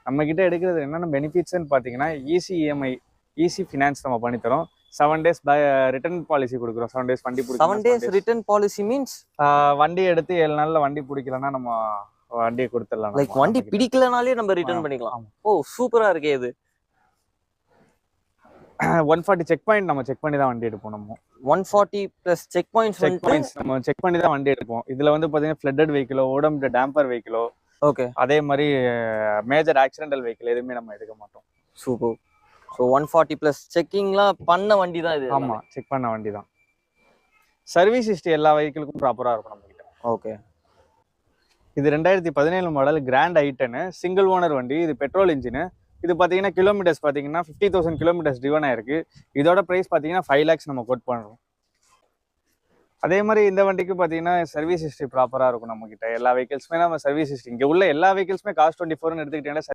நம்ம கிட்ட எடுக்கிறது என்னென்ன பெனிஃபிட்ஸ்ன்னு பார்த்தீங்கன்னா ஈஸி இஎம்ஐ, ஈஸி ஃபினான்ஸ் நம்ம பண்ணித்தரோம். 7 டேஸ் ரிட்டர்ன் பாலிசி கொடுக்குறோம். 7 டேஸ் வண்டி 7 பிடிக்கணும். days return policy means வண்டி எடுத்து 7 நாள்ல வண்டி பிடிக்கலன்னா நம்ம வண்டியை கொடுத்துடலாம். லைக் வண்டி பிடிக்கலனாலே நம்ம ரிட்டர்ன் பண்ணிக்கலாம். ஓ சூப்பரா இருக்கே இது. 140 செக் பாயிண்ட் நம்ம செக் பண்ணி தான் வண்டி எடுப்போம். நம்ம 140 plus check points நம்ம செக் பண்ணி தான் வண்டி எடுப்போம். இதுல வந்து பாத்தீங்கன்னா ஃப்ளட்டட் வெஹிக்கிளோ, ஓடம்டு டேம்பர் வெஹிக்கிளோ, ஓகே, அதே மாதிரி மேஜர் ஆக்சிடென்டல் வெஹிக்கிள் எதுவுமே நம்ம எடுக்க மாட்டோம். சூப்பர். ஸோ 140 plus செக்கிங்லாம் பண்ண வண்டி தான் இது. ஆமா, செக் பண்ண வண்டி தான். சர்வீஸ் ஹிஸ்டரி எல்லா வெஹிக்கிளுக்கும் ப்ராப்பரா இருக்கும் நம்ம கிட்ட. ஓகே, இது 2017 மாடல் கிராண்ட் ஐ10 சிங்கிள் ஓனர் வண்டி. இது பெட்ரோல் இன்ஜின். இது பார்த்தீங்கன்னா கிலோமீட்டர்ஸ் பார்த்தீங்கன்னா 50,000 கிலோமீட்டர்ஸ் டிவன் ஆயிருக்கு. இதோட ப்ரைஸ் பார்த்தீங்கன்னா 5 lakhs நம்ம கோட் பண்ணுறோம். அதே மாதிரி இந்த வண்டிக்கு பார்த்தீங்கன்னா சர்வீஸ் ஹிஸ்ட்ரி ப்ராப்பராக இருக்கும் நம்ம கிட்ட. எல்லா வெஹிக்கிள்ஸுமே நம்ம சர்வீஸ் ஹிஸ்ட்ரி இங்கே உள்ள எல்லா வெஹிக்கிள்ஸுமே காஸ்ட் 24ன்னு எடுத்துக்கிட்டீங்கன்னா